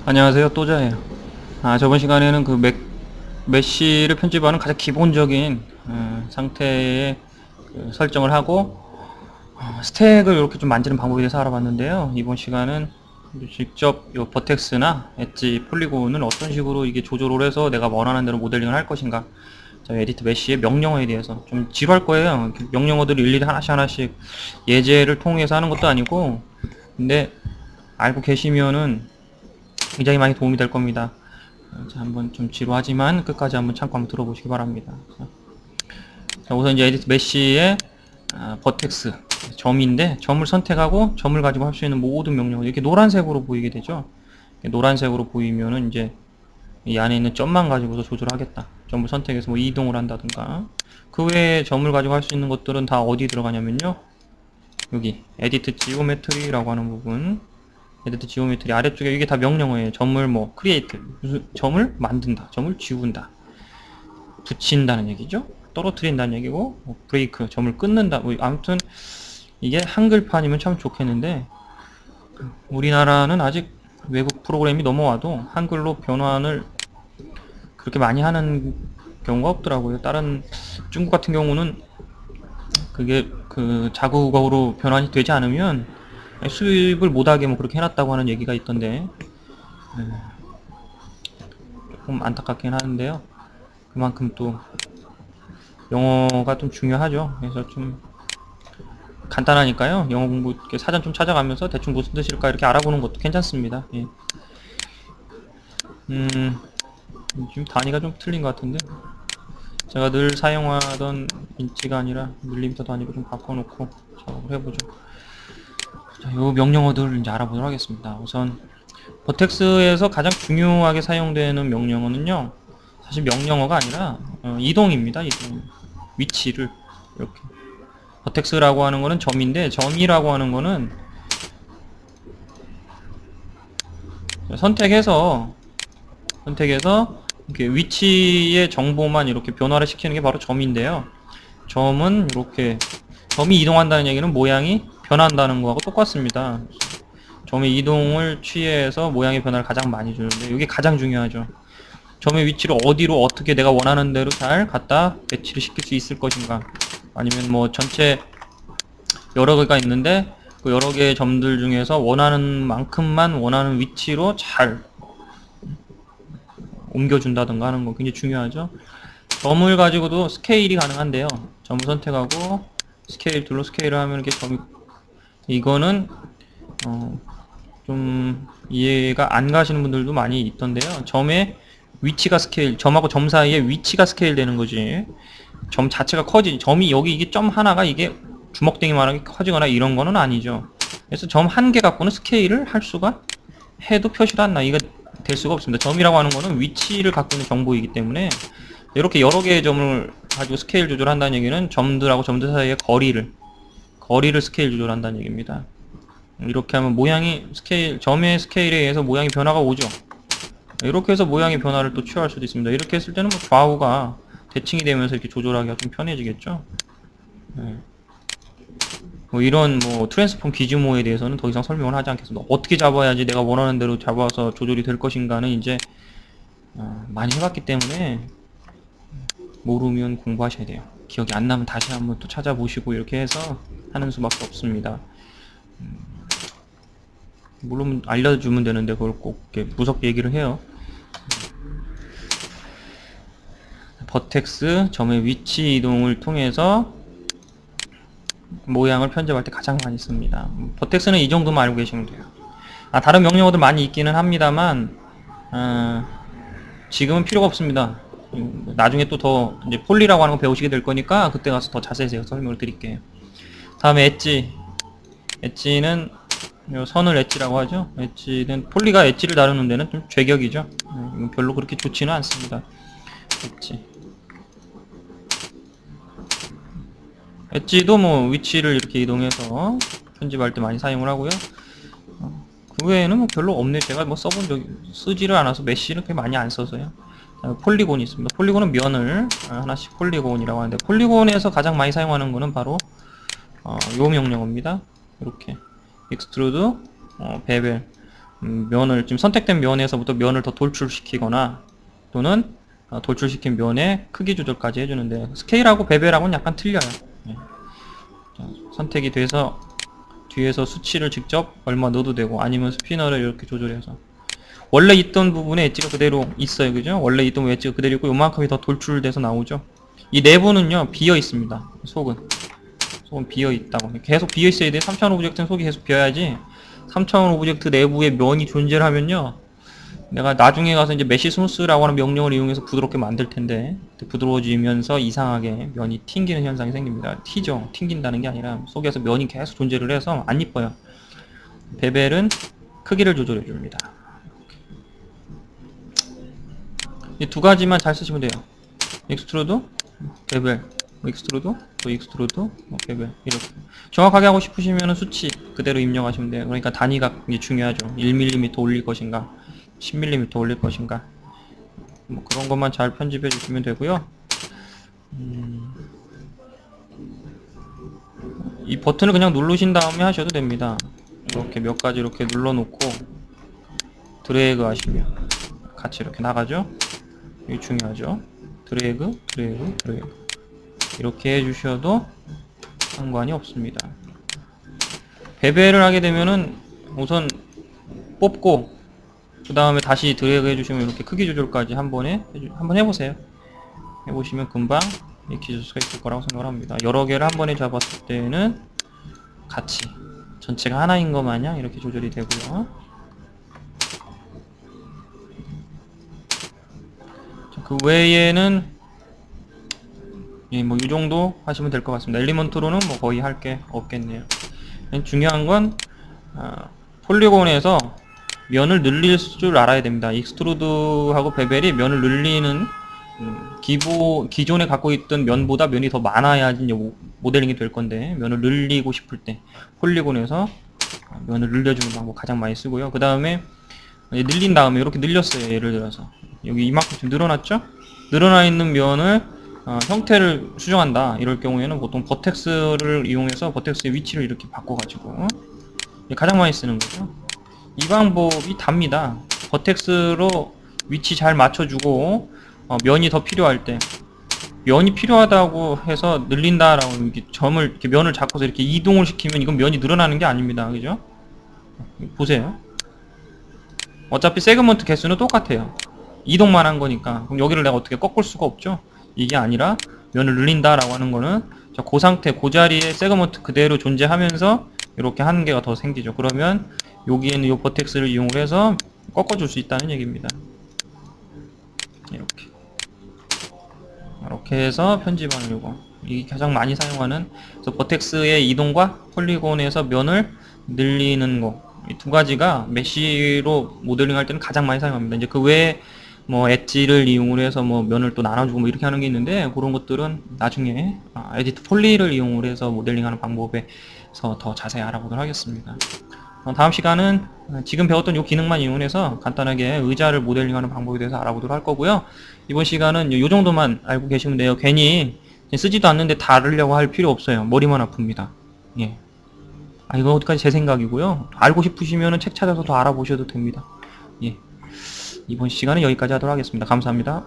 안녕하세요, 또자예요. 저번 시간에는 메쉬를 편집하는 가장 기본적인 상태의 설정을 하고 스택을 이렇게 좀 만지는 방법에 대해서 알아봤는데요. 이번 시간은 직접 요 버텍스나 엣지, 폴리곤을 어떤 식으로 이게 조절을 해서 내가 원하는 대로 모델링을 할 것인가, 저희 에디트 메쉬의 명령어에 대해서 좀 지루할 거예요. 명령어들을 일일이 하나씩 하나씩 예제를 통해서 하는 것도 아니고, 근데 알고 계시면은 굉장히 많이 도움이 될 겁니다. 자, 한번 좀 지루하지만 끝까지 한번 참고 한번 들어보시기 바랍니다. 자, 우선 이제 에디트 메쉬의 버텍스 점인데, 점을 선택하고 점을 가지고 할 수 있는 모든 명령을 이렇게 노란색으로 보이게 되죠. 노란색으로 보이면은 이제 이 안에 있는 점만 가지고서 조절하겠다. 점을 선택해서 뭐 이동을 한다든가. 그 외에 점을 가지고 할 수 있는 것들은 다 어디 들어가냐면요, 여기 에디트 지오메트리라고 하는 부분, 에디트 지오메트리 아래쪽에 이게 다 명령어예요. 점을 뭐 크리에이트, 무슨 점을 만든다, 점을 지운다, 붙인다는 얘기죠. 떨어뜨린다는 얘기고, 뭐 브레이크, 점을 끊는다. 뭐 아무튼 이게 한글판이면 참 좋겠는데, 우리나라는 아직 외국 프로그램이 넘어와도 한글로 변환을 그렇게 많이 하는 경우가 없더라고요. 다른 중국 같은 경우는 그게 그 자국어로 변환이 되지 않으면 수입을 못하게 뭐 그렇게 해놨다고 하는 얘기가 있던데, 조금 안타깝긴 하는데요. 그만큼 또 영어가 좀 중요하죠. 그래서 좀 간단하니까요. 영어 공부 이렇게 사전 좀 찾아가면서 대충 무슨 뜻일까 이렇게 알아보는 것도 괜찮습니다. 예. 지금 단위가 좀 틀린 것 같은데, 제가 늘 사용하던 인치가 아니라 밀리미터 단위로 좀 바꿔놓고 작업을 해보죠. 자, 요 명령어들을 이제 알아보도록 하겠습니다. 우선 버텍스에서 가장 중요하게 사용되는 명령어는요, 사실 명령어가 아니라 이동입니다. 이동, 위치를 이렇게. 버텍스라고 하는 거는 점인데, 점이라고 하는 거는 선택해서 이렇게 위치의 정보만 이렇게 변화를 시키는 게 바로 점인데요. 점은 이렇게, 점이 이동한다는 얘기는 모양이 변한다는 거하고 똑같습니다. 점의 이동을 취해서 모양의 변화를 가장 많이 주는데, 이게 가장 중요하죠. 점의 위치를 어디로 어떻게 내가 원하는 대로 잘 갖다 배치를 시킬 수 있을 것인가, 아니면 뭐 전체 여러 개가 있는데 그 여러 개의 점들 중에서 원하는 만큼만 원하는 위치로 잘 옮겨준다든가 하는 거 굉장히 중요하죠. 점을 가지고도 스케일이 가능한데요. 점을 선택하고 스케일 툴로 스케일을 하면 이렇게 점이, 이거는 좀 이해가 안 가시는 분들도 많이 있던데요. 점의 위치가 스케일, 점하고 점 사이에 위치가 스케일 되는 거지, 점 자체가 커지, 점이 여기 이게 점 하나가 이게 주먹댕이만하게 커지거나 이런 거는 아니죠. 그래서 점 한 개 갖고는 스케일을 할 수가, 해도 표시를 안 나, 이거 될 수가 없습니다. 점이라고 하는 거는 위치를 갖고 있는 정보이기 때문에, 이렇게 여러 개의 점을 가지고 스케일 조절한다는 얘기는 점들하고 점들 사이의 거리를 스케일 조절한다는 얘기입니다. 이렇게 하면 모양이 스케일, 점의 스케일에 의해서 모양이 변화가 오죠. 이렇게 해서 모양의 변화를 또 취할 수도 있습니다. 이렇게 했을 때는 뭐 좌우가 대칭이 되면서 이렇게 조절하기가 좀 편해지겠죠. 네. 뭐 이런 뭐 트랜스폼 기즈모에 대해서는 더 이상 설명을 하지 않겠습니다. 어떻게 잡아야지 내가 원하는 대로 잡아서 조절이 될 것인가는 이제 많이 해봤기 때문에 모르면 공부하셔야 돼요. 기억이 안 나면 다시 한번 또 찾아보시고 이렇게 해서 하는 수밖에 없습니다. 물론 알려주면 되는데 그걸 꼭 이렇게 무섭게 얘기를 해요. 버텍스 점의 위치 이동을 통해서 모양을 편집할 때 가장 많이 씁니다. 버텍스는 이 정도만 알고 계시면 돼요. 다른 명령어들 많이 있기는 합니다만 지금은 필요가 없습니다. 나중에 또 더 이제 폴리라고 하는 거 배우시게 될 거니까 그때 가서 더 자세히 제가 설명을 드릴게요. 다음에 엣지는 선을 엣지라고 하죠. 엣지는 폴리가 엣지를 다루는 데는 좀 죄격이죠. 이건 별로 그렇게 좋지는 않습니다. 엣지도 뭐 위치를 이렇게 이동해서 편집할 때 많이 사용을 하고요. 그 외에는 뭐 별로 없네요. 제가 뭐 써본 적이, 쓰지를 않아서 메쉬는 그렇게 많이 안 써서요. 폴리곤이 있습니다. 폴리곤은 면을 하나씩 폴리곤이라고 하는데, 폴리곤에서 가장 많이 사용하는 거는 바로 요 명령어입니다. 이렇게 익스트루드, 베벨, 면을 지금 선택된 면에서부터 면을 더 돌출시키거나 또는 돌출시킨 면의 크기 조절까지 해주는데 스케일하고 베벨하고는 약간 틀려요. 예. 자, 선택이 돼서 뒤에서 수치를 직접 얼마 넣어도 되고 아니면 스피너를 이렇게 조절해서 원래 있던 부분에 엣지가 그대로 있어요. 그죠? 원래 있던 엣지가 그대로 있고 요만큼이 더 돌출돼서 나오죠. 이 내부는요 비어 있습니다. 속은 비어 있다고. 계속 비어 있어야 돼. 3000 오브젝트는 속이 계속 비어야지. 3000 오브젝트 내부에 면이 존재를 하면요 내가 나중에 가서 이제 메시 스무스라고 하는 명령을 이용해서 부드럽게 만들 텐데 부드러워지면서 이상하게 면이 튕기는 현상이 생깁니다. 튀죠. 튕긴다는 게 아니라 속에서 면이 계속 존재를 해서 안 이뻐요. 베벨은 크기를 조절해 줍니다. 이 두 가지만 잘 쓰시면 돼요. 익스트루드, 베벨, 익스트루드, 또 익스트루드, 베벨 이렇게 정확하게 하고 싶으시면 수치 그대로 입력하시면 돼요. 그러니까 단위가 중요하죠. 1mm 올릴 것인가 10mm 올릴 것인가 뭐 그런 것만 잘 편집해 주시면 되고요. 이 버튼을 그냥 누르신 다음에 하셔도 됩니다. 이렇게 몇 가지 이렇게 눌러 놓고 드래그 하시면 같이 이렇게 나가죠. 이게 중요하죠. 드래그 이렇게 해주셔도 상관이 없습니다. 베벨을 하게 되면은 우선 뽑고 그 다음에 다시 드래그 해주시면 이렇게 크기 조절까지 한번 해보세요. 해보시면 금방 익히실 수가 있을 거라고 생각을 합니다. 여러 개를 한 번에 잡았을 때는 같이 전체가 하나인 것 마냥 이렇게 조절이 되고요. 그 외에는 뭐 이 정도 하시면 될 것 같습니다. 엘리먼트로는 뭐 거의 할 게 없겠네요. 중요한 건 폴리곤에서 면을 늘릴 줄 알아야 됩니다. 익스트루드하고 베벨이 면을 늘리는 기존에 갖고 있던 면보다 면이 더 많아야지 모델링이 될 건데 면을 늘리고 싶을 때 폴리곤에서 면을 늘려주는 방법 가장 많이 쓰고요. 그 다음에 늘린 다음에 이렇게 늘렸어요. 예를 들어서 여기 이만큼 좀 늘어났죠? 늘어나 있는 면을 형태를 수정한다 이럴 경우에는 보통 버텍스를 이용해서 버텍스의 위치를 이렇게 바꿔가지고 가장 많이 쓰는 거죠. 이 방법이 답니다. 버텍스로 위치 잘 맞춰주고 면이 더 필요할 때 면이 필요하다고 해서 늘린다라고 이렇게 이렇게 면을 잡고서 이렇게 이동을 시키면 이건 면이 늘어나는 게 아닙니다. 그죠? 보세요. 어차피 세그먼트 개수는 똑같아요. 이동만 한 거니까 그럼 여기를 내가 어떻게 꺾을 수가 없죠. 이게 아니라 면을 늘린다라고 하는 거는 그 상태, 그 자리에 세그먼트 그대로 존재하면서 이렇게 한 개가 더 생기죠. 그러면 여기에는 이 버텍스를 이용해서 꺾어줄 수 있다는 얘기입니다. 이렇게 해서 편집하는 거 이게 가장 많이 사용하는 그래서 버텍스의 이동과 폴리곤에서 면을 늘리는 거 이 두 가지가 메쉬로 모델링 할 때는 가장 많이 사용합니다. 이제 그 외에 뭐 엣지를 이용을 해서 뭐 면을 또 나눠주고 뭐 이렇게 하는 게 있는데 그런 것들은 나중에 에디트 폴리를 이용을 해서 모델링하는 방법에서 더 자세히 알아보도록 하겠습니다. 다음 시간은 지금 배웠던 이 기능만 이용해서 간단하게 의자를 모델링하는 방법에 대해서 알아보도록 할 거고요. 이번 시간은 이 정도만 알고 계시면 돼요. 괜히 쓰지도 않는데 다르려고 할 필요 없어요. 머리만 아픕니다. 예. 이건 어디까지 제 생각이고요. 알고 싶으시면 책 찾아서 더 알아보셔도 됩니다. 예. 이번 시간은 여기까지 하도록 하겠습니다. 감사합니다.